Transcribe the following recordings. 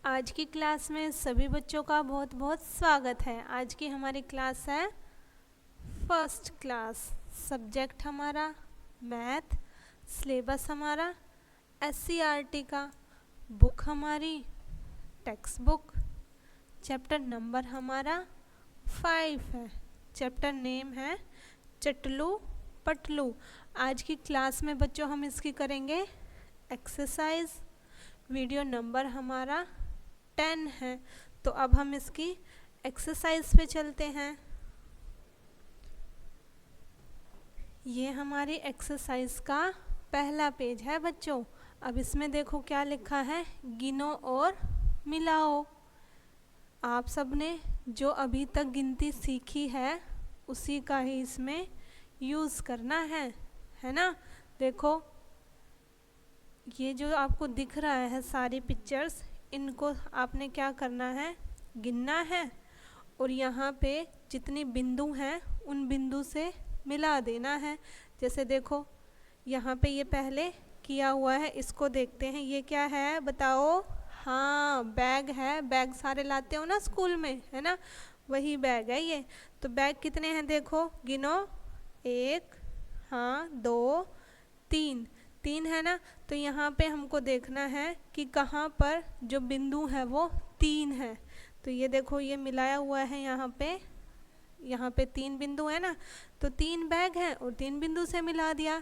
आज की क्लास में सभी बच्चों का बहुत बहुत स्वागत है। आज की हमारी क्लास है फर्स्ट क्लास। सब्जेक्ट हमारा मैथ, सिलेबस हमारा SCRT का, बुक हमारी टेक्स्ट बुक, चैप्टर नंबर हमारा 5 है। चैप्टर नेम है चटलू पटलू। आज की क्लास में बच्चों हम इसकी करेंगे एक्सरसाइज। वीडियो नंबर हमारा 10 है। तो अब हम इसकी एक्सरसाइज पे चलते हैं। ये हमारी एक्सरसाइज का पहला पेज है बच्चों। अब इसमें देखो क्या लिखा है, गिनो और मिलाओ। आप सब ने जो अभी तक गिनती सीखी है उसी का ही इसमें यूज़ करना है ना। देखो ये जो आपको दिख रहा है सारी पिक्चर्स, इनको आपने क्या करना है, गिनना है और यहाँ पे जितनी बिंदु हैं उन बिंदु से मिला देना है। जैसे देखो यहाँ पे ये पहले किया हुआ है, इसको देखते हैं। ये क्या है बताओ? हाँ, बैग है। बैग सारे लाते हो ना स्कूल में, है ना, वही बैग है ये। तो बैग कितने हैं देखो, गिनो। 1, हाँ 2, 3, 3 है ना। तो यहाँ पे हमको देखना है कि कहाँ पर जो बिंदु है वो 3 है। तो ये देखो ये मिलाया हुआ है यहाँ पे 3 बिंदु है ना। तो 3 बैग हैं और 3 बिंदु से मिला दिया।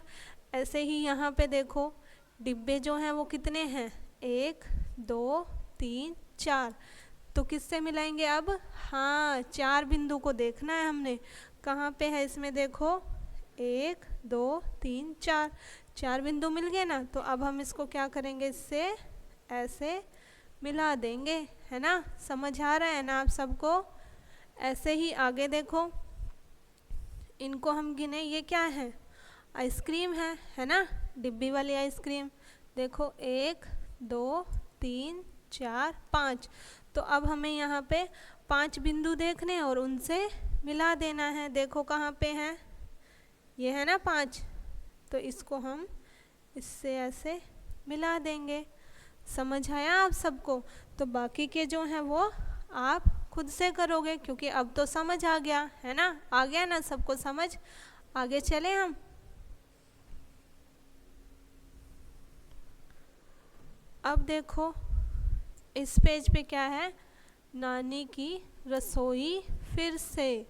ऐसे ही यहाँ पे देखो डिब्बे जो हैं वो कितने हैं, 1, 2, 3, 4। तो किससे मिलाएंगे अब? हाँ, 4 बिंदु को देखना है हमने। कहाँ पे है इसमें देखो, 1, 2, 3, 4, 4 बिंदु मिल गए ना। तो अब हम इसको क्या करेंगे, इससे ऐसे मिला देंगे, है ना। समझ आ रहा है ना आप सबको? ऐसे ही आगे देखो, इनको हम गिने। ये क्या है? आइसक्रीम है ना, डिब्बी वाली आइसक्रीम। देखो 1, 2, 3, 4, 5। तो अब हमें यहाँ पे 5 बिंदु देखने और उनसे मिला देना है। देखो कहाँ पे हैं, ये है ना 5। तो इसको हम इससे ऐसे मिला देंगे। समझ आया आप सबको? तो बाकी के जो हैं वो आप खुद से करोगे, क्योंकि अब तो समझ आ गया है ना। आ गया ना सबको समझ? आगे चले हम। अब देखो इस पेज पे क्या है, नानी की रसोई फिर से।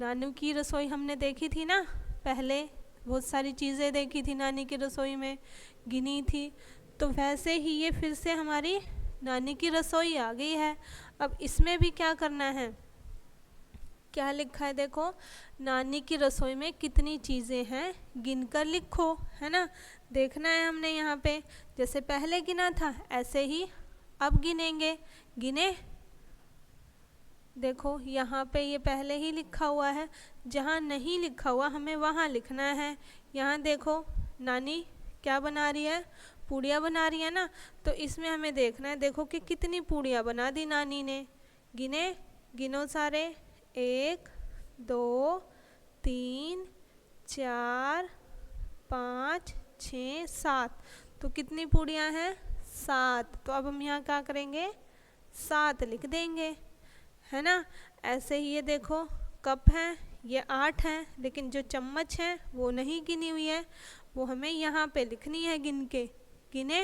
नानी की रसोई हमने देखी थी ना पहले, बहुत सारी चीज़ें देखी थी नानी की रसोई में, गिनी थी। तो वैसे ही ये फिर से हमारी नानी की रसोई आ गई है। अब इसमें भी क्या करना है, क्या लिखा है देखो, नानी की रसोई में कितनी चीज़ें हैं गिनकर लिखो, है ना। देखना है हमने यहाँ पे, जैसे पहले गिना था ऐसे ही अब गिनेंगे। गिने, देखो यहाँ पे ये पहले ही लिखा हुआ है। जहाँ नहीं लिखा हुआ हमें वहाँ लिखना है। यहाँ देखो नानी क्या बना रही है, पूड़ियाँ बना रही है ना। तो इसमें हमें देखना है, देखो कि कितनी पूड़ियाँ बना दी नानी ने। गिने, गिनो सारे। 1, 2, 3, 4, 5, 6, 7। तो कितनी पूड़ियाँ हैं? 7। तो अब हम यहाँ क्या करेंगे, 7 लिख देंगे, है ना। ऐसे ही ये देखो कप हैं, ये 8 हैं, लेकिन जो चम्मच हैं वो नहीं गिनी हुई है, वो हमें यहाँ पे लिखनी है गिन के। गिने,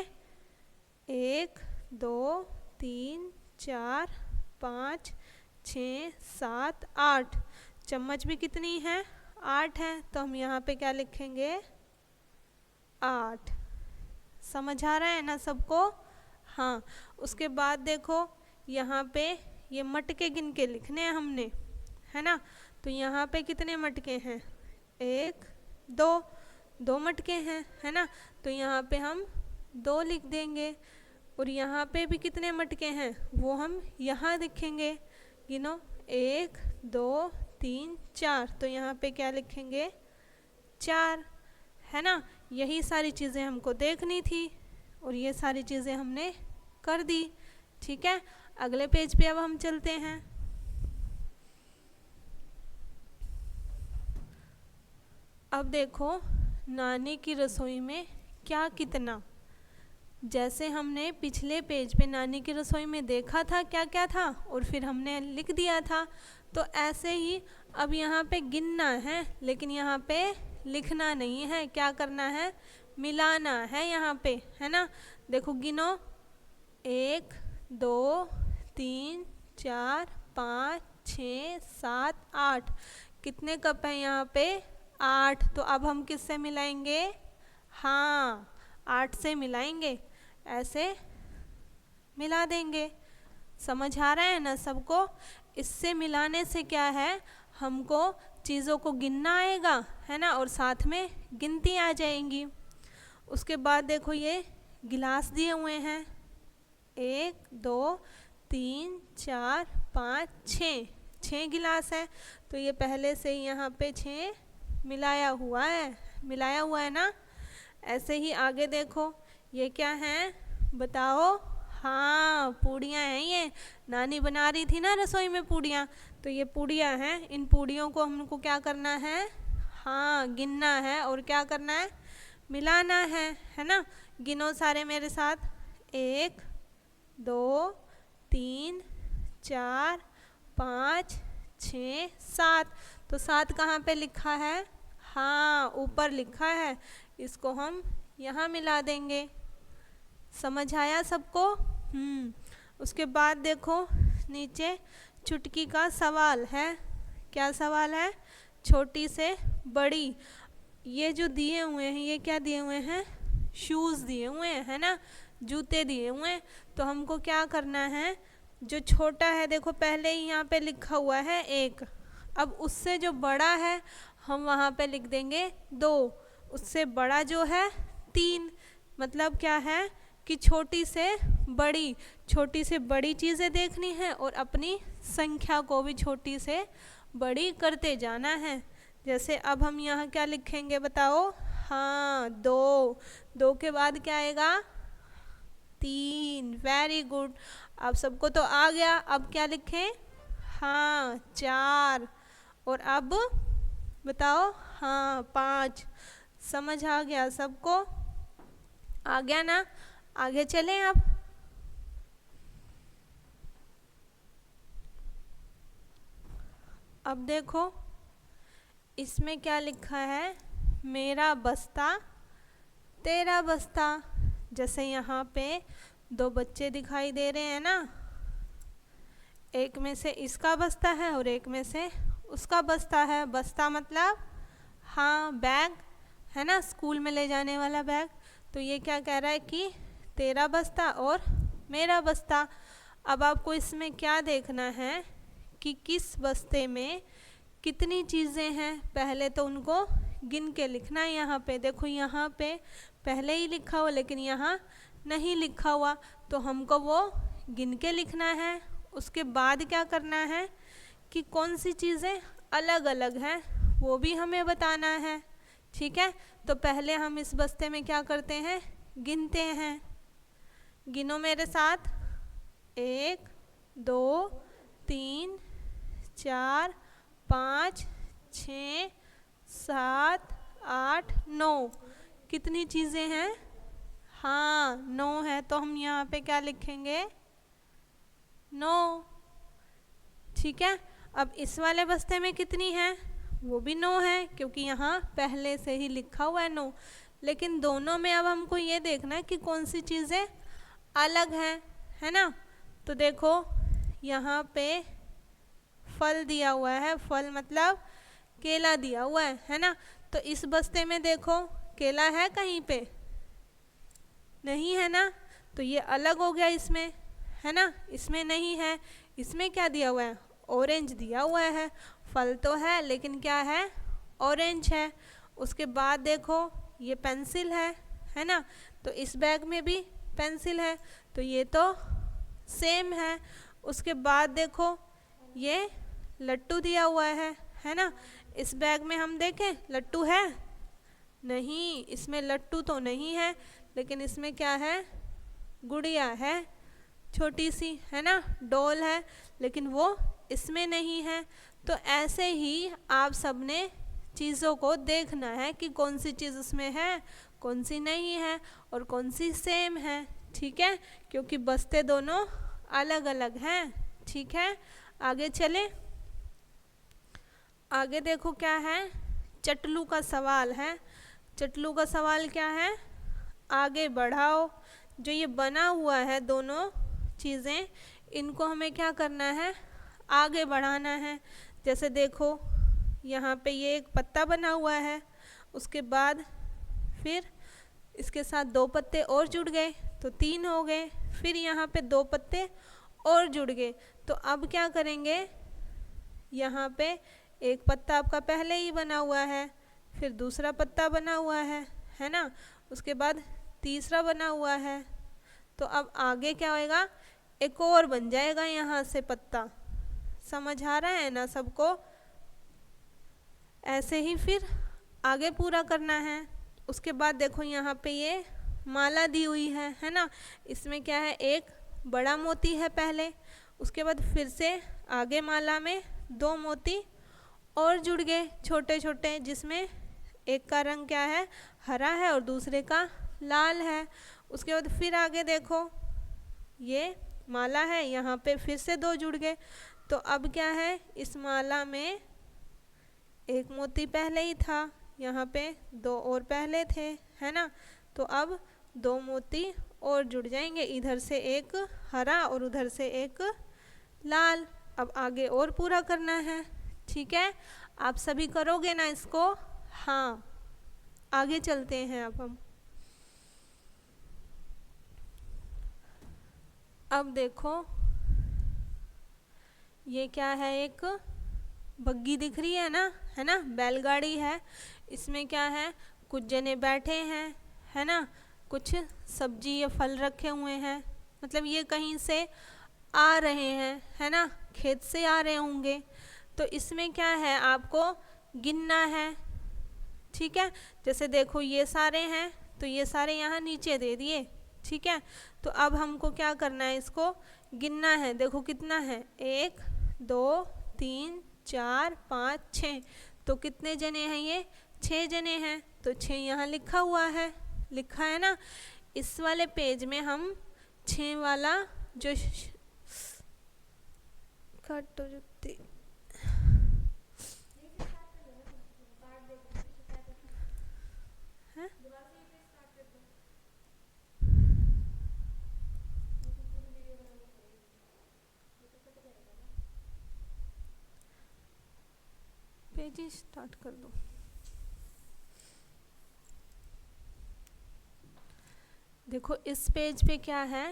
1, 2, 3, 4, 5, 6, 7, 8। चम्मच भी कितनी है? 8 है। तो हम यहाँ पे क्या लिखेंगे, 8। समझ आ रहा है ना सबको? हाँ। उसके बाद देखो यहाँ पे ये मटके गिन के लिखने हैं हमने, है ना। तो यहाँ पे कितने मटके हैं? 1, 2, 2 मटके हैं, है ना। तो यहाँ पे हम 2 लिख देंगे। और यहाँ पे भी कितने मटके हैं वो हम यहाँ लिखेंगे। गिनो, 1, 2, 3, 4। तो यहाँ पे क्या लिखेंगे, 4, है ना। यही सारी चीज़ें हमको देखनी थी और ये सारी चीज़ें हमने कर दी। ठीक है, अगले पेज पे अब हम चलते हैं। अब देखो नानी की रसोई में क्या कितना, जैसे हमने पिछले पेज पे नानी की रसोई में देखा था क्या क्या था और फिर हमने लिख दिया था, तो ऐसे ही अब यहाँ पे गिनना है, लेकिन यहाँ पे लिखना नहीं है। क्या करना है? मिलाना है यहाँ पे, है ना। देखो गिनो, 1 2 3 4 5 6 7 8। कितने कप हैं यहाँ पे? 8। तो अब हम किससे मिलाएंगे? हाँ, 8 से मिलाएंगे, ऐसे मिला देंगे। समझ आ रहा है ना सबको? इससे मिलाने से क्या है, हमको चीज़ों को गिनना आएगा, है ना, और साथ में गिनती आ जाएंगी। उसके बाद देखो ये गिलास दिए हुए हैं, 1 2 3 4 5 6 गिलास है। तो ये पहले से ही यहाँ पे 6 मिलाया हुआ है ना। ऐसे ही आगे देखो, ये क्या है बताओ? हाँ, पूड़ियाँ हैं। ये नानी बना रही थी ना रसोई में पूड़ियाँ, तो ये पूड़ियाँ हैं। इन पूड़ियों को हमको क्या करना है? हाँ, गिनना है और क्या करना है? मिलाना है ना। गिनो सारे मेरे साथ, 1 2 3 4 5 6 7। तो 7 कहाँ पे लिखा है? हाँ, ऊपर लिखा है। इसको हम यहाँ मिला देंगे। समझ आया सबको? उसके बाद देखो नीचे चुटकी का सवाल है। क्या सवाल है? छोटी से बड़ी। ये जो दिए हुए हैं, ये क्या दिए हुए हैं? शूज़ दिए हुए हैं, है ना, जूते दिए हुए हैं। तो हमको क्या करना है? जो छोटा है देखो पहले ही यहाँ पे लिखा हुआ है 1। अब उससे जो बड़ा है हम वहाँ पे लिख देंगे 2। उससे बड़ा जो है 3। मतलब क्या है कि छोटी से बड़ी चीज़ें देखनी है और अपनी संख्या को भी छोटी से बड़ी करते जाना है। जैसे अब हम यहाँ क्या लिखेंगे बताओ? हाँ, 2 के बाद क्या आएगा? 3। Very good. अब सबको तो आ गया। अब क्या लिखें? हाँ, 4। और अब बताओ? हाँ, 5। समझ आ गया सबको? आ गया ना? आगे चलें अब देखो इसमें क्या लिखा है? मेरा बस्ता तेरा बस्ता। जैसे यहाँ पे 2 बच्चे दिखाई दे रहे हैं ना, एक में से इसका बस्ता है और एक में से उसका बस्ता है। बस्ता मतलब हाँ, बैग, है ना, स्कूल में ले जाने वाला बैग। तो ये क्या कह रहा है कि तेरा बस्ता और मेरा बस्ता। अब आपको इसमें क्या देखना है कि किस बस्ते में कितनी चीज़ें हैं। पहले तो उनको गिन के लिखना है। यहाँ पे देखो, यहाँ पे पहले ही लिखा हुआ लेकिन यहाँ नहीं लिखा हुआ, तो हमको वो गिन के लिखना है। उसके बाद क्या करना है कि कौन सी चीज़ें अलग अलग हैं वो भी हमें बताना है। ठीक है, तो पहले हम इस बस्ते में क्या करते हैं? गिनते हैं। गिनो मेरे साथ, 1 2 3 4 5 6 7 8 9। कितनी चीज़ें हैं? हाँ, 9 है। तो हम यहाँ पे क्या लिखेंगे? 9। ठीक है, अब इस वाले बस्ते में कितनी है? वो भी 9 है, क्योंकि यहाँ पहले से ही लिखा हुआ है 9। लेकिन दोनों में अब हमको ये देखना है कि कौन सी चीज़ें अलग हैं, है ना। तो देखो यहाँ पे फल दिया हुआ है। फल मतलब केला दिया हुआ है ना। तो इस बस्ते में देखो केला है कहीं पे? नहीं है ना। तो ये अलग हो गया इसमें, है ना, इसमें नहीं है। इसमें क्या दिया हुआ है? ऑरेंज दिया हुआ है। फल तो है लेकिन क्या है? ऑरेंज है। उसके बाद देखो ये पेंसिल है ना। तो इस बैग में भी पेंसिल है, तो ये तो सेम है। उसके बाद देखो ये लट्टू दिया हुआ है ना। इस बैग में हम देखें लट्टू है? नहीं, इसमें लट्टू तो नहीं है, लेकिन इसमें क्या है? गुड़िया है, छोटी सी, है ना, डॉल है, लेकिन वो इसमें नहीं है। तो ऐसे ही आप सबने चीज़ों को देखना है कि कौन सी चीज़ उसमें है, कौन सी नहीं है और कौन सी सेम है। ठीक है, क्योंकि बस्ते दोनों अलग अलग हैं। ठीक है, आगे चले। आगे देखो क्या है, चटलू का सवाल है। चटलू का सवाल क्या है, आगे बढ़ाओ। जो ये बना हुआ है दोनों चीज़ें, इनको हमें क्या करना है, आगे बढ़ाना है। जैसे देखो यहाँ पे ये एक पत्ता बना हुआ है, उसके बाद फिर इसके साथ 2 पत्ते और जुड़ गए तो 3 हो गए, फिर यहाँ पे 2 पत्ते और जुड़ गए। तो अब क्या करेंगे, यहाँ पे एक पत्ता आपका पहले ही बना हुआ है, फिर दूसरा पत्ता बना हुआ है ना, उसके बाद तीसरा बना हुआ है। तो अब आगे क्या होएगा, एक और बन जाएगा यहाँ से पत्ता। समझ आ रहा है ना सबको? ऐसे ही फिर आगे पूरा करना है। उसके बाद देखो यहाँ पे ये माला दी हुई है ना, इसमें क्या है, एक बड़ा मोती है पहले, उसके बाद फिर से आगे माला में 2 मोती और जुड़ गए छोटे छोटे, जिसमें एक का रंग क्या है, हरा है और दूसरे का लाल है। उसके बाद फिर आगे देखो ये माला है, यहाँ पे फिर से 2 जुड़ गए। तो अब क्या है, इस माला में एक मोती पहले ही था, यहाँ पे 2 और पहले थे, है ना। तो अब 2 मोती और जुड़ जाएंगे, इधर से एक हरा और उधर से एक लाल। अब आगे और पूरा करना है। ठीक है, आप सभी करोगे ना इसको? हाँ, आगे चलते हैं अब अब देखो ये क्या है, एक बग्गी दिख रही है ना, बैलगाड़ी है। इसमें क्या है, कुछ जने बैठे हैं, है ना, कुछ सब्जी या फल रखे हुए हैं, मतलब ये कहीं से आ रहे हैं, है ना, खेत से आ रहे होंगे। तो इसमें क्या है, आपको गिनना है। ठीक है, जैसे देखो ये सारे हैं, तो ये सारे यहाँ नीचे दे दिए। ठीक है, तो अब हमको क्या करना है, इसको गिनना है। देखो कितना है, 1 2 3 4 5 6। तो कितने जने हैं, ये 6 जने हैं। तो 6 यहाँ लिखा हुआ है, लिखा है ना। इस वाले पेज में हम 6 वाला जो काटो जुत्ती पेज ही स्टार्ट कर दो। देखो इस पेज पे क्या है,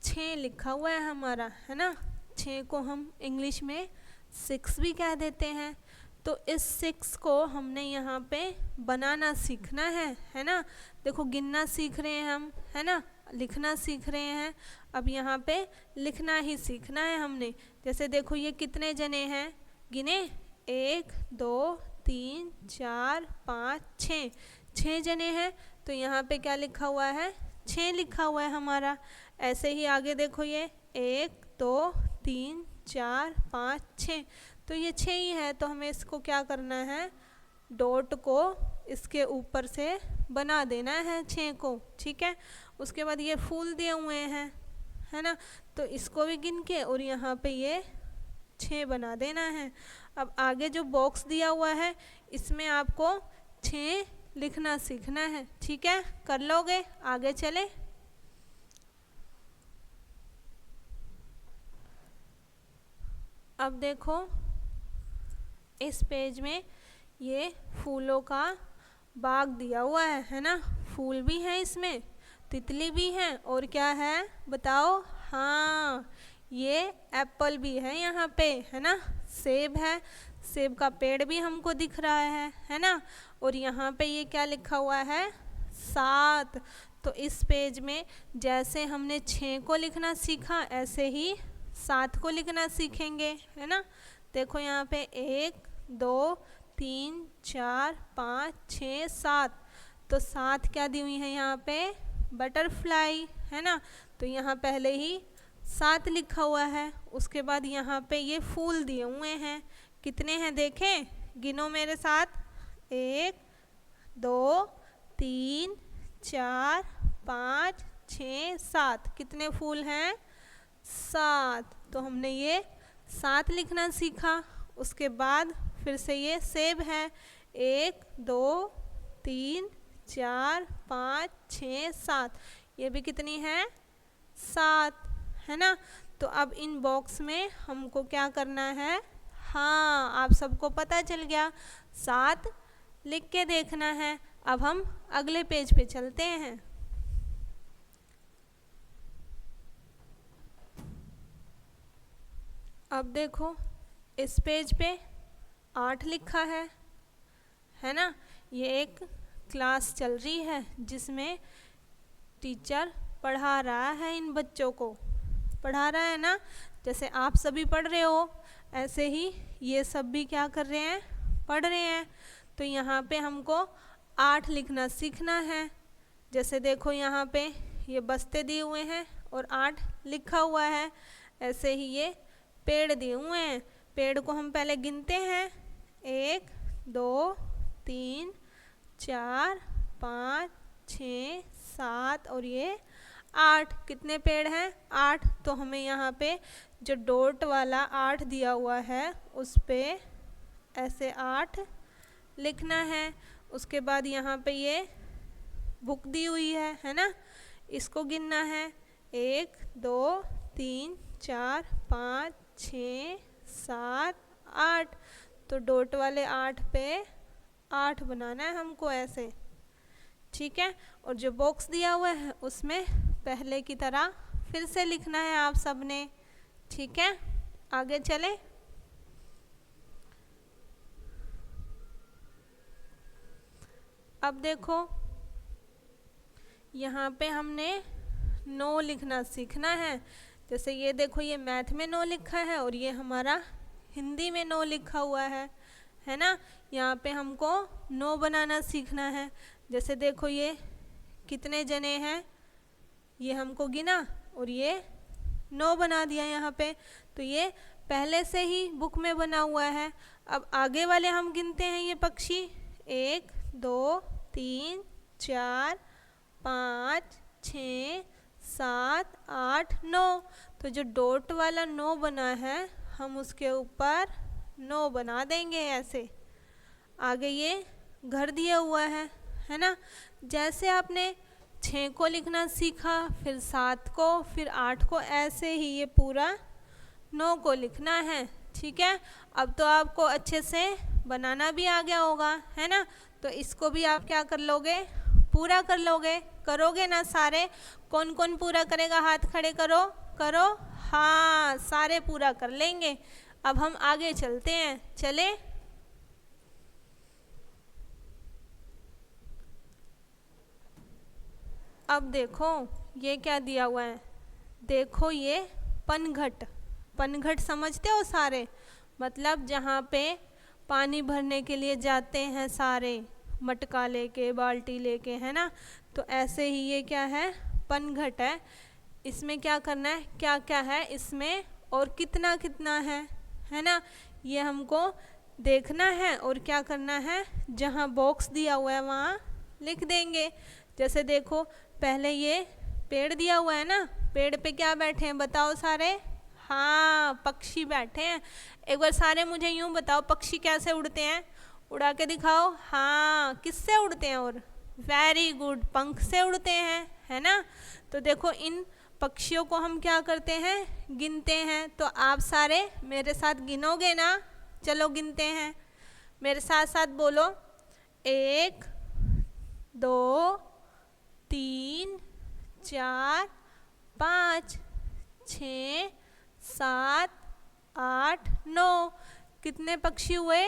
6 लिखा हुआ है हमारा, है ना। 6 को हम इंग्लिश में 6 भी कह देते हैं। तो इस 6 को हमने यहाँ पे बनाना सीखना है ना। देखो गिनना सीख रहे हैं हम, है ना, लिखना सीख रहे हैं। अब यहाँ पे लिखना ही सीखना है हमने। जैसे देखो ये कितने जने हैं, गिने, 1 2 3 4 5 6, 6 जने हैं। तो यहाँ पे क्या लिखा हुआ है, 6 लिखा हुआ है हमारा। ऐसे ही आगे देखो ये 1 2 3 4 5 6, तो ये 6 ही है। तो हमें इसको क्या करना है, डॉट को इसके ऊपर से बना देना है 6 को। ठीक है, उसके बाद ये फूल दिए हुए हैं, है ना, तो इसको भी गिन के और यहाँ पे ये 6 बना देना है। अब आगे जो बॉक्स दिया हुआ है इसमें आपको 6 लिखना सीखना है। ठीक है, कर लोगे? आगे चले। अब देखो इस पेज में ये फूलों का बाग दिया हुआ है ना। फूल भी हैं इसमें, तितली भी है, और क्या है बताओ? हाँ, ये एप्पल भी है यहाँ पे, है ना। सेब है, सेब का पेड़ भी हमको दिख रहा है ना। और यहाँ पे ये क्या लिखा हुआ है, 7। तो इस पेज में जैसे हमने 6 को लिखना सीखा, ऐसे ही 7 को लिखना सीखेंगे, है ना। देखो यहाँ पे 1 2 3 4 5 6 7। तो 7 क्या दी हुई है यहाँ पे, बटरफ्लाई, है ना। तो यहाँ पहले ही 7 लिखा हुआ है। उसके बाद यहाँ पे ये फूल दिए हुए हैं, कितने हैं देखें, गिनो मेरे साथ, 1 2 3 4 5 6 7। कितने फूल हैं? 7। तो हमने ये 7 लिखना सीखा। उसके बाद फिर से ये सेब है, 1 2 3 4 5 6 7। ये भी कितनी है? 7, है ना। तो अब इन बॉक्स में हमको क्या करना है? हाँ, आप सबको पता चल गया, 7 लिख के देखना है। अब हम अगले पेज पे चलते हैं। अब देखो इस पेज पे 8 लिखा है ना। ये एक क्लास चल रही है जिसमें टीचर पढ़ा रहा है, इन बच्चों को पढ़ा रहा है ना। जैसे आप सभी पढ़ रहे हो ऐसे ही ये सब भी क्या कर रहे हैं? पढ़ रहे हैं। तो यहाँ पे हमको 8 लिखना सीखना है। जैसे देखो यहाँ पे ये बस्ते दिए हुए हैं और 8 लिखा हुआ है। ऐसे ही ये पेड़ दिए हुए हैं। पेड़ को हम पहले गिनते हैं, 1 2 3 4 5 6 7 और ये 8। कितने पेड़ हैं? 8। तो हमें यहाँ पे जो डॉट वाला 8 दिया हुआ है उस पे ऐसे 8 लिखना है। उसके बाद यहाँ पे ये बुक दी हुई है ना, इसको गिनना है, 1 2 3 4 5 6 7 8। तो डॉट वाले 8 पे 8 बनाना है हमको ऐसे, ठीक है। और जो बॉक्स दिया हुआ है उसमें पहले की तरह फिर से लिखना है आप सबने, ठीक है। आगे चले। अब देखो यहाँ पे हमने 9 लिखना सीखना है। जैसे ये देखो ये मैथ में 9 लिखा है और ये हमारा हिंदी में 9 लिखा हुआ है ना। यहाँ पे हमको 9 बनाना सीखना है। जैसे देखो ये कितने जने हैं, ये हमको गिना और ये 9 बना दिया यहाँ पे। तो ये पहले से ही बुक में बना हुआ है। अब आगे वाले हम गिनते हैं ये पक्षी, 1 2 3 4 5 6 7 8 9। तो जो डॉट वाला 9 बना है हम उसके ऊपर 9 बना देंगे ऐसे। आगे ये घर दिया हुआ है ना। जैसे आपने 6 को लिखना सीखा, फिर 7 को, फिर 8 को, ऐसे ही ये पूरा 9 को लिखना है, ठीक है। अब तो आपको अच्छे से बनाना भी आ गया होगा, है ना। तो इसको भी आप क्या कर लोगे? पूरा कर लोगे, करोगे ना सारे? कौन कौन पूरा करेगा? हाथ खड़े करो करो। हाँ, सारे पूरा कर लेंगे। अब हम आगे चलते हैं, चले। अब देखो ये क्या दिया हुआ है, देखो ये पनघट। पनघट समझते हो सारे? मतलब जहाँ पे पानी भरने के लिए जाते हैं सारे, मटका लेके, बाल्टी लेके, है ना। तो ऐसे ही ये क्या है? पनघट है। इसमें क्या करना है, क्या क्या है इसमें और कितना कितना है ना। ये हमको देखना है और क्या करना है, जहाँ बॉक्स दिया हुआ है वहाँ लिख देंगे। जैसे देखो पहले ये पेड़ दिया हुआ है ना, पेड़ पे क्या बैठे हैं बताओ सारे? हाँ, पक्षी बैठे हैं। एक बार सारे मुझे यूँ बताओ, पक्षी कैसे उड़ते हैं? उड़ा के दिखाओ। हाँ, किससे उड़ते हैं? और वेरी गुड, पंख से उड़ते हैं, है ना। तो देखो इन पक्षियों को हम क्या करते हैं? गिनते हैं। तो आप सारे मेरे साथ गिनोगे ना? चलो गिनते हैं, मेरे साथ साथ बोलो, 1 2 3 4 5 6 7 8 9। कितने पक्षी हुए?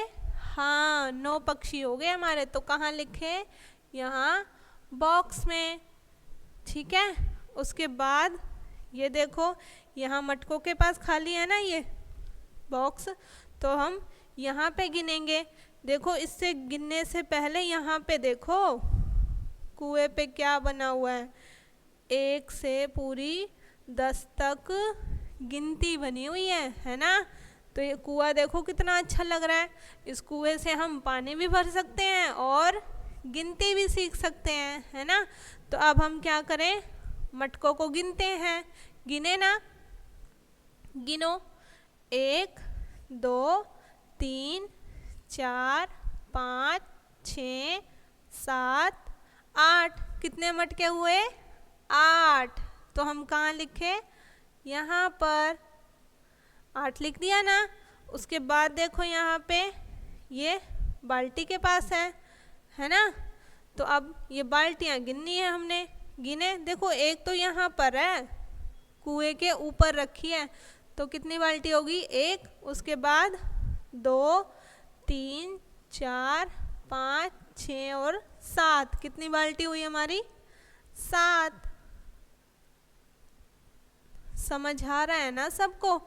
हाँ, 9 पक्षी हो गए हमारे। तो कहाँ लिखे? यहाँ बॉक्स में, ठीक है। उसके बाद ये देखो यहाँ मटकों के पास खाली है ना ये बॉक्स, तो हम यहाँ पे गिनेंगे। देखो इससे गिनने से पहले यहाँ पे देखो कुएं पे क्या बना हुआ है, 1 से पूरी 10 तक गिनती बनी हुई है ना। तो ये कुआं देखो कितना अच्छा लग रहा है। इस कुएं से हम पानी भी भर सकते हैं और गिनती भी सीख सकते हैं, है ना। तो अब हम क्या करें? मटकों को गिनते हैं, गिने ना, गिनो। 1 2 3 4 5 6 7 8। कितने मटके हुए? 8। तो हम कहाँ लिखे? यहाँ पर 8 लिख दिया ना। उसके बाद देखो यहाँ पे ये बाल्टी के पास है ना। तो अब ये बाल्टियाँ गिननी है हमने, गिने। देखो एक तो यहाँ पर है, कुएं के ऊपर रखी है, तो कितनी बाल्टी होगी? 1। उसके बाद 2 3 4 5 6 और 7। कितनी बाल्टी हुई हमारी? 7। समझ आ रहा है ना सबको?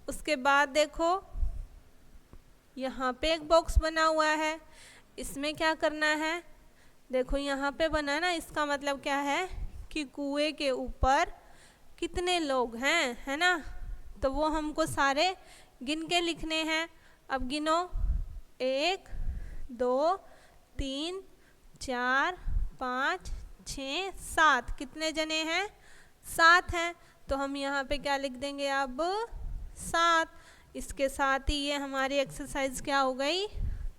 उसके बाद देखो यहाँ पे एक बॉक्स बना हुआ है, इसमें क्या करना है? देखो यहाँ पे बना ना, इसका मतलब क्या है कि कुएं के ऊपर कितने लोग हैं, है ना। तो वो हमको सारे गिन के लिखने हैं। अब गिनो, 1 2 3 4 5 6 7। कितने जने हैं? 7 हैं। तो हम यहाँ पे क्या लिख देंगे अब? 7। इसके साथ ही ये हमारी एक्सरसाइज क्या हो गई?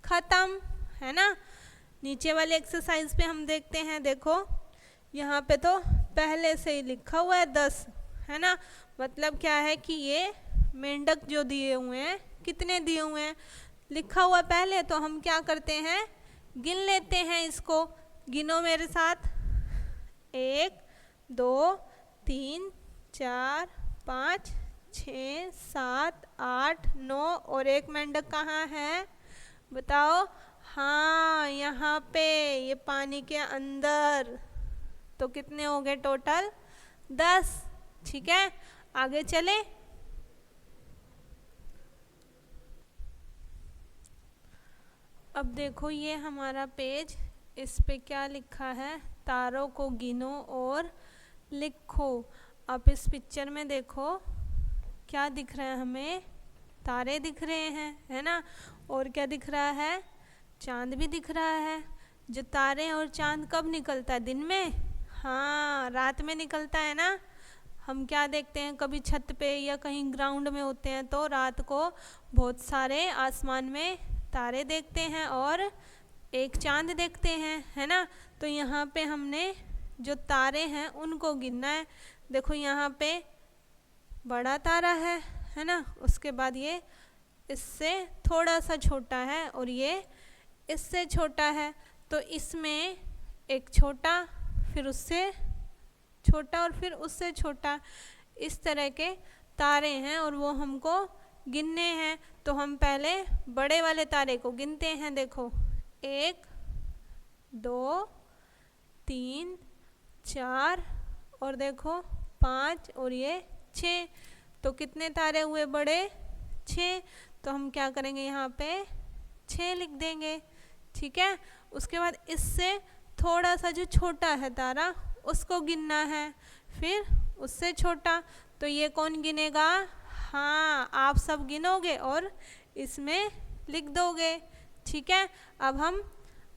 ख़त्म, है ना। नीचे वाले एक्सरसाइज पे हम देखते हैं। देखो यहाँ पे तो पहले से ही लिखा हुआ है 10, है ना। मतलब क्या है कि ये मेंढक जो दिए हुए हैं, कितने दिए हुए हैं लिखा हुआ पहले, तो हम क्या करते हैं? गिन लेते हैं इसको। गिनो मेरे साथ, 1 2 3 4 5 6 7 8 9 और एक मेंढक कहाँ है बताओ? हाँ, यहाँ पे, ये पानी के अंदर। तो कितने हो गए टोटल? 10। ठीक है, आगे चले। अब देखो ये हमारा पेज, इस पे क्या लिखा है? तारों को गिनो और लिखो। अब इस पिक्चर में देखो क्या दिख रहा है हमें? तारे दिख रहे हैं, है ना। और क्या दिख रहा है? चांद भी दिख रहा है। जो तारे और चांद कब निकलता है? दिन में? हाँ, रात में निकलता है ना। हम क्या देखते हैं, कभी छत पे या कहीं ग्राउंड में होते हैं तो रात को बहुत सारे आसमान में तारे देखते हैं और एक चांद देखते हैं, है ना। तो यहाँ पे हमने जो तारे हैं उनको गिनना है। देखो यहाँ पे बड़ा तारा है ना। उसके बाद ये इससे थोड़ा सा छोटा है और ये इससे छोटा है। तो इसमें एक छोटा, फिर उससे छोटा और फिर उससे छोटा, इस तरह के तारे हैं और वो हमको गिनने हैं। तो हम पहले बड़े वाले तारे को गिनते हैं। देखो 1 2 3 4 और देखो 5 और ये 6। तो कितने तारे हुए बड़े? 6। तो हम क्या करेंगे, यहाँ पे 6 लिख देंगे। ठीक है, उसके बाद इससे थोड़ा सा जो छोटा है तारा उसको गिनना है, फिर उससे छोटा। तो ये कौन गिनेगा? हाँ, आप सब गिनोगे और इसमें लिख दोगे। ठीक है, अब हम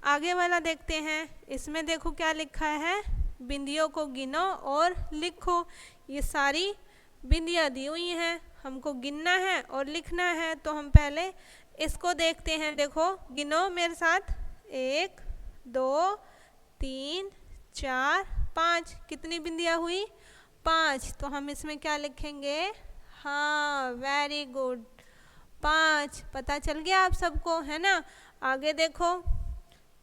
आगे वाला देखते हैं। इसमें देखो क्या लिखा है? बिंदियों को गिनो और लिखो। ये सारी बिंदियाँ दी हुई हैं, हमको गिनना है और लिखना है। तो हम पहले इसको देखते हैं। देखो गिनो मेरे साथ, 1 2 3 4 5। कितनी बिंदियाँ हुई? 5। तो हम इसमें क्या लिखेंगे? हाँ, वेरी गुड, 5। पता चल गया आप सबको, है ना। आगे देखो,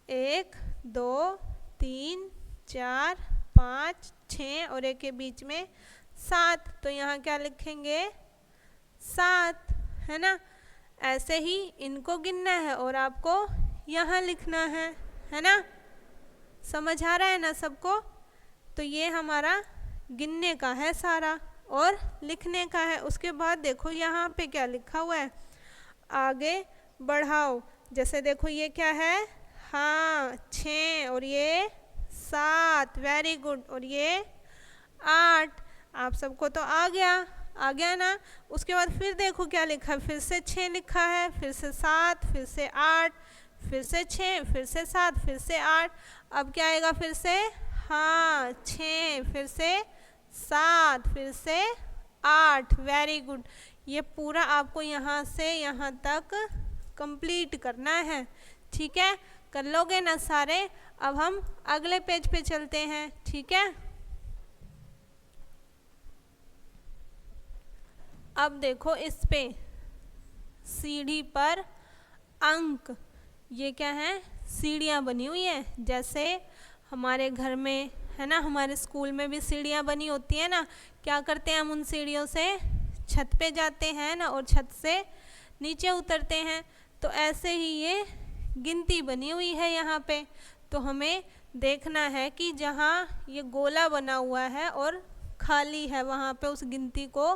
1 2 3 4 5 6 और एक के बीच में 7। तो यहाँ क्या लिखेंगे? 7, है ना। ऐसे ही इनको गिनना है और आपको यहाँ लिखना है ना। समझ आ रहा है ना सबको? तो ये हमारा गिनने का है सारा और लिखने का है। उसके बाद देखो यहाँ पे क्या लिखा हुआ है? आगे बढ़ाओ। जैसे देखो ये क्या है? हाँ, 6 और ये 7, वेरी गुड। और ये 8। आप सबको तो आ गया ना। उसके बाद फिर देखो क्या लिखा है? फिर से 6 लिखा है, फिर से 7, फिर से 8, फिर से 6, फिर से 7, फिर से 8। अब क्या आएगा फिर से? हाँ, 6, फिर से 7, फिर से 8। Very good. ये पूरा आपको यहाँ से यहाँ तक कंप्लीट करना है। ठीक है, कर लोगे ना सारे। अब हम अगले पेज पे चलते हैं। ठीक है, अब देखो इस पे सीढ़ी पर अंक, ये क्या है, सीढ़ियाँ बनी हुई है। जैसे हमारे घर में है ना, हमारे स्कूल में भी सीढ़ियाँ बनी होती है ना। क्या करते हैं हम उन सीढ़ियों से छत पे जाते हैं ना, और छत से नीचे उतरते हैं। तो ऐसे ही ये गिनती बनी हुई है यहाँ पे। तो हमें देखना है कि जहाँ ये गोला बना हुआ है और खाली है, वहाँ पे उस गिनती को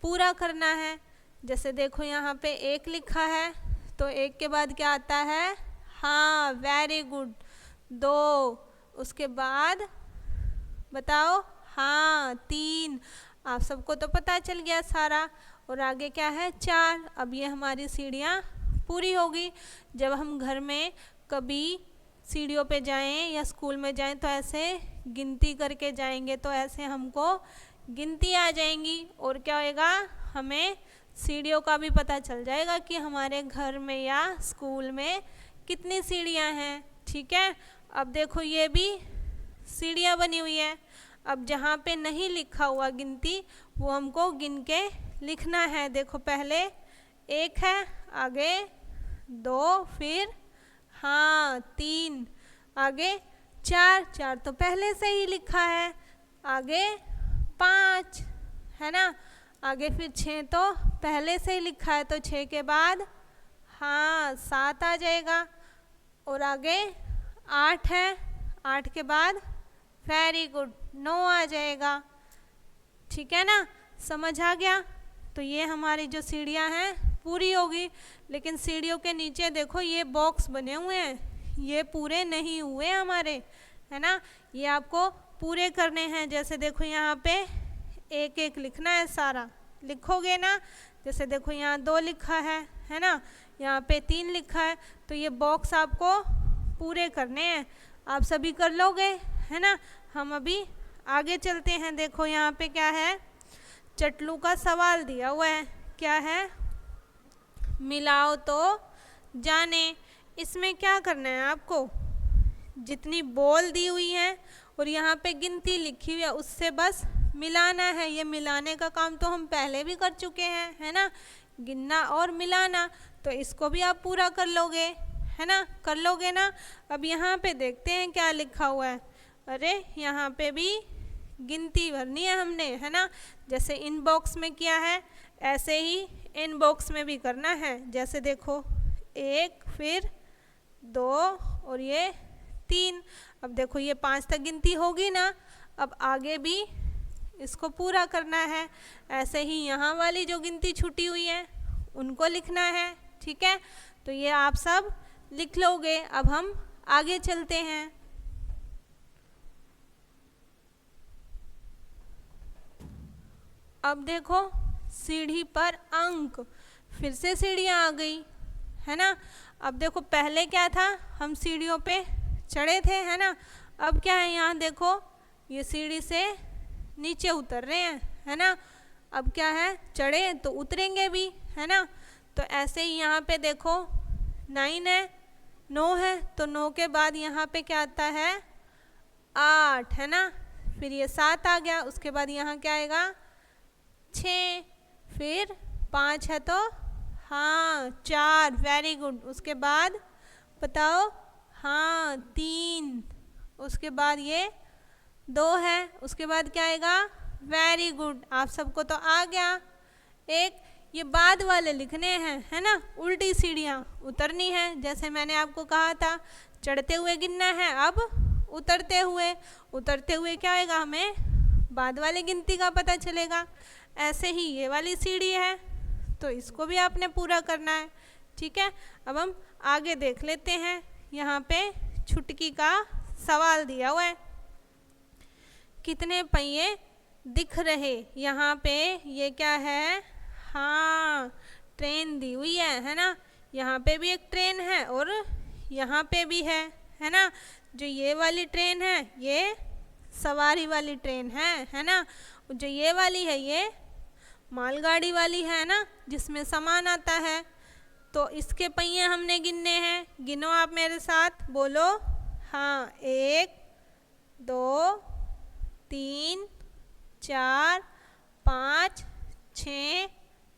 पूरा करना है। जैसे देखो यहाँ पे 1 लिखा है, तो 1 के बाद क्या आता है, हाँ वेरी गुड, 2। उसके बाद बताओ, हाँ 3। आप सबको तो पता चल गया सारा। और आगे क्या है, 4। अब ये हमारी सीढ़ियाँ पूरी होगी। जब हम घर में कभी सीढ़ियों पे जाएं या स्कूल में जाएं तो ऐसे गिनती करके जाएंगे, तो ऐसे हमको गिनती आ जाएंगी। और क्या होएगा, हमें सीढ़ियों का भी पता चल जाएगा कि हमारे घर में या स्कूल में कितनी सीढ़ियाँ हैं। ठीक है, अब देखो ये भी सीढ़ियाँ बनी हुई है। अब जहाँ पे नहीं लिखा हुआ गिनती, वो हमको गिन के लिखना है। देखो पहले 1 है, आगे 2, फिर हाँ 3, आगे 4 तो पहले से ही लिखा है, आगे 5 है ना, आगे फिर 6 तो पहले से ही लिखा है, तो 6 के बाद हाँ 7 आ जाएगा। और आगे 8 है, 8 के बाद वेरी गुड 9 आ जाएगा। ठीक है ना, समझ आ गया। तो ये हमारी जो सीढ़ियाँ हैं पूरी होगी। लेकिन सीढ़ियों के नीचे देखो ये बॉक्स बने हुए हैं, ये पूरे नहीं हुए हमारे, है ना। ये आपको पूरे करने हैं। जैसे देखो यहाँ पे 1-1 लिखना है, सारा लिखोगे ना। जैसे देखो यहाँ 2 लिखा है ना, यहाँ पे 3 लिखा है, तो ये बॉक्स आपको पूरे करने हैं। आप सभी कर लोगे, है ना। हम अभी आगे चलते हैं। देखो यहाँ पे क्या है, चटलू का सवाल दिया हुआ है। क्या है, मिलाओ तो जाने। इसमें क्या करना है आपको, जितनी बॉल दी हुई है और यहाँ पे गिनती लिखी हुई है, उससे बस मिलाना है। ये मिलाने का काम तो हम पहले भी कर चुके हैं, है ना, गिनना और मिलाना। तो इसको भी आप पूरा कर लोगे, है ना, कर लोगे ना। अब यहाँ पे देखते हैं क्या लिखा हुआ है। अरे यहाँ पे भी गिनती भरनी है हमने, है ना। जैसे इन बॉक्स में किया है, ऐसे ही इन बॉक्स में भी करना है। जैसे देखो 1, फिर 2 और ये 3। अब देखो ये 5 तक गिनती होगी ना। अब आगे भी इसको पूरा करना है। ऐसे ही यहाँ वाली जो गिनती छूटी हुई है उनको लिखना है। ठीक है, तो ये आप सब लिख लोगे। अब हम आगे चलते हैं। अब देखो सीढ़ी पर अंक, फिर से सीढ़ियाँ आ गई, है ना। अब देखो पहले क्या था, हम सीढ़ियों पे चढ़े थे, है ना। अब क्या है, यहाँ देखो ये सीढ़ी से नीचे उतर रहे हैं, है ना। अब क्या है, चढ़े तो उतरेंगे भी, है ना। तो ऐसे ही यहाँ पे देखो 9 है, 9 है, तो 9 के बाद यहाँ पे क्या आता है, 8, है ना। फिर ये 7 आ गया, उसके बाद यहाँ क्या आएगा, 6, फिर 5 है तो हाँ 4, वेरी गुड। उसके बाद बताओ, हाँ 3, उसके बाद ये 2 है, उसके बाद क्या आएगा, वेरी गुड। आप सबको तो आ गया। एक ये बाद वाले लिखने हैं, है ना, उल्टी सीढ़ियाँ उतरनी है। जैसे मैंने आपको कहा था, चढ़ते हुए गिनना है, अब उतरते हुए क्या आएगा, हमें बाद वाली गिनती का पता चलेगा। ऐसे ही ये वाली सीढ़ी है, तो इसको भी आपने पूरा करना है। ठीक है, अब हम आगे देख लेते हैं। यहाँ पे छुटकी का सवाल दिया हुआ है, कितने पहिए दिख रहे। यहाँ पे ये क्या है, हाँ ट्रेन दी हुई है ना। यहाँ पे भी एक ट्रेन है और यहाँ पे भी है ना। जो ये वाली ट्रेन है ये सवारी वाली ट्रेन है ना। जो ये वाली है ये मालगाड़ी वाली है ना, जिसमें सामान आता है। तो इसके पहिए हमने गिनने हैं, गिनो आप मेरे साथ, बोलो। हाँ, 1 2 3 4 5 6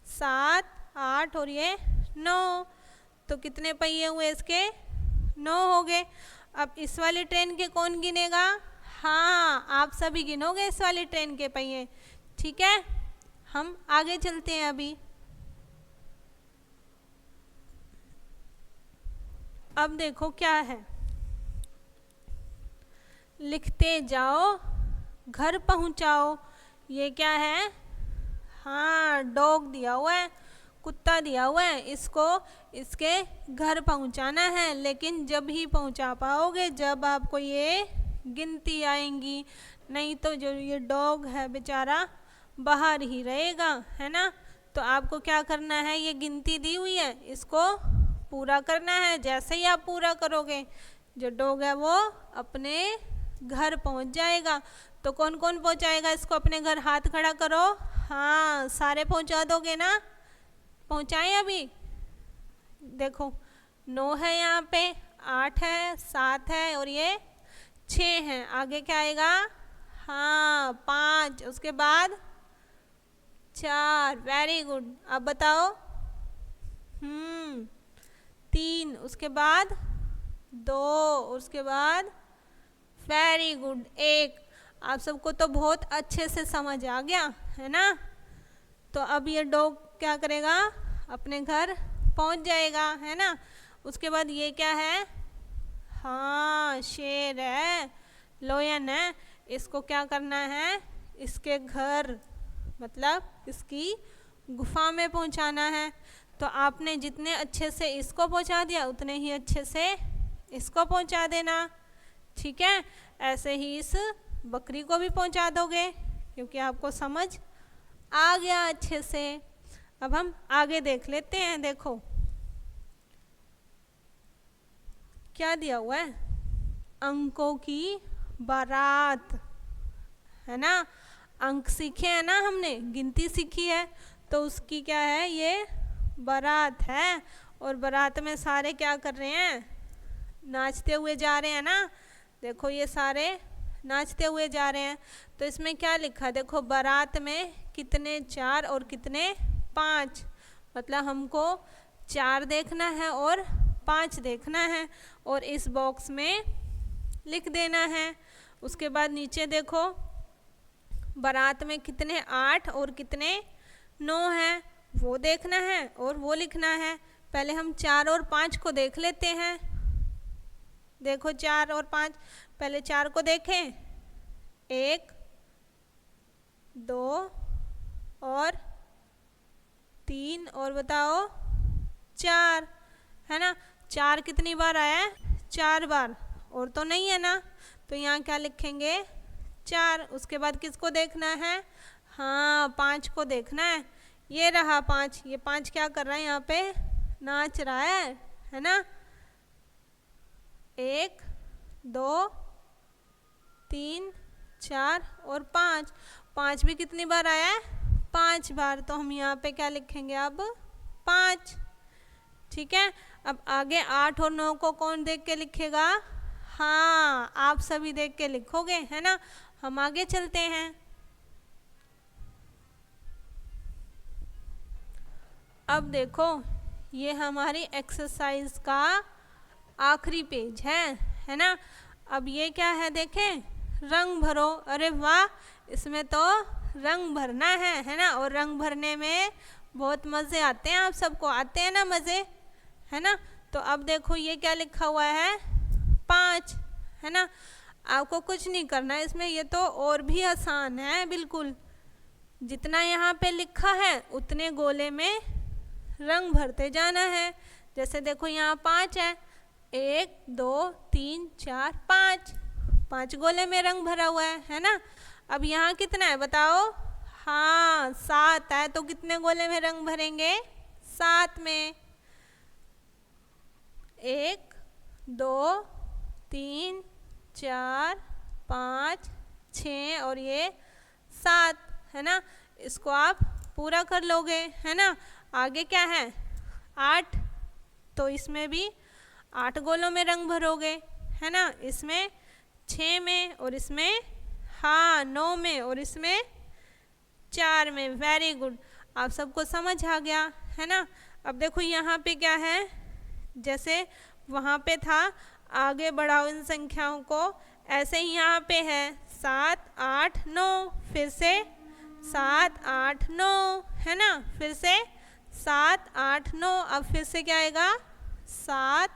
7 8 और ये 9। तो कितने पहिए हुए इसके? 9 हो गए। अब इस वाली ट्रेन के कौन गिनेगा? हाँ, आप सभी गिनोगे इस वाली ट्रेन के पहिए। ठीक है, हम आगे चलते हैं अभी। अब देखो क्या है, लिखते जाओ घर पहुंचाओ। ये क्या है? हाँ, डॉग दिया हुआ है, कुत्ता दिया हुआ है। इसको इसके घर पहुंचाना है, लेकिन जब ही पहुंचा पाओगे जब आपको ये गिनती आएंगी, नहीं तो जो ये डॉग है बेचारा बाहर ही रहेगा, है ना। तो आपको क्या करना है, ये गिनती दी हुई है, इसको पूरा करना है। जैसे ही आप पूरा करोगे जो डॉग है वो अपने घर पहुंच जाएगा। तो कौन कौन पहुंचाएगा इसको अपने घर? हाथ खड़ा करो। हाँ, सारे पहुंचा दोगे ना? पहुंचाएं अभी? देखो 9 है, यहाँ पे 8 है, 7 है और ये 6 है। आगे क्या आएगा? हाँ, 5, उसके बाद 4। Very good. अब बताओ। 3, उसके बाद 2, उसके बाद वेरी गुड 1। आप सबको तो बहुत अच्छे से समझ आ गया है ना। तो अब ये डॉग क्या करेगा? अपने घर पहुंच जाएगा, है ना। उसके बाद ये क्या है? हाँ, शेर है, लोयन है। इसको क्या करना है? इसके घर मतलब इसकी गुफा में पहुंचाना है। तो आपने जितने अच्छे से इसको पहुंचा दिया उतने ही अच्छे से इसको पहुंचा देना। ठीक है, ऐसे ही इस बकरी को भी पहुंचा दोगे, क्योंकि आपको समझ आ गया अच्छे से। अब हम आगे देख लेते हैं। देखो क्या दिया हुआ है? अंकों की बारात, है ना। अंक सीखे हैं ना हमने, गिनती सीखी है, तो उसकी क्या है? ये बारात है। और बारात में सारे क्या कर रहे हैं? नाचते हुए जा रहे हैं ना। देखो ये सारे नाचते हुए जा रहे हैं। तो इसमें क्या लिखा? देखो बारात में कितने 4 और कितने 5, मतलब हमको 4 देखना है और 5 देखना है, और इस बॉक्स में लिख देना है। उसके बाद नीचे देखो बारात में कितने 8 और कितने 9 हैं, वो देखना है और वो लिखना है। पहले हम 4 और 5 को देख लेते हैं। देखो 4 और 5, पहले 4 को देखें। 1 2 और 3 और बताओ 4, है ना। 4 कितनी बार आया है? 4 बार, और तो नहीं है ना। तो यहाँ क्या लिखेंगे? 4। उसके बाद किसको देखना है? हाँ, 5 को देखना है। ये रहा 5। ये 5 क्या कर रहा है? यहाँ पे नाच रहा है ना। 1 2 3 4 और 5। 5 भी कितनी बार आया है? 5 बार। तो हम यहाँ पे क्या लिखेंगे अब? 5। ठीक है, अब आगे 8 और 9 को कौन देख के लिखेगा? हाँ, आप सभी देख के लिखोगे, है ना। हम आगे चलते हैं। अब देखो ये हमारी एक्सरसाइज का आखिरी पेज है ना। अब ये क्या है? देखें, रंग भरो। अरे वाह, इसमें तो रंग भरना है ना। और रंग भरने में बहुत मज़े आते हैं। आप सबको आते हैं ना मज़े, है ना। तो अब देखो ये क्या लिखा हुआ है? 5, है ना। आपको कुछ नहीं करना है इसमें, ये तो और भी आसान है बिल्कुल। जितना यहाँ पे लिखा है उतने गोले में रंग भरते जाना है। जैसे देखो यहाँ 5 है, 1 2 3 4 5, 5 गोले में रंग भरा हुआ है ना। अब यहाँ कितना है बताओ? हाँ, 7 है। तो कितने गोले में रंग भरेंगे? 7 में। 1 2 3 4 5 6 और ये 7, है ना। इसको आप पूरा कर लोगे, है ना। आगे क्या है 8, तो इसमें भी 8 गोलों में रंग भरोगे, है ना। इसमें 6 में और इसमें हाँ 9 में और इसमें 4 में। वेरी गुड, आप सबको समझ आ गया, है ना। अब देखो यहाँ पे क्या है, जैसे वहाँ पे था आगे बढ़ाओ इन संख्याओं को, ऐसे ही यहाँ पे है 7 8 9, फिर से 7 8 9, है ना। फिर से 7 8 9, अब फिर से क्या आएगा 7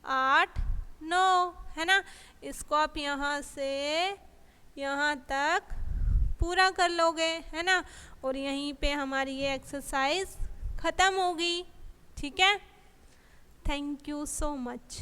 8 9, है ना। इसको आप यहाँ से यहाँ तक पूरा कर लोगे, है ना। और यहीं पे हमारी ये एक्सरसाइज ख़त्म होगी, ठीक है। Thank you so much.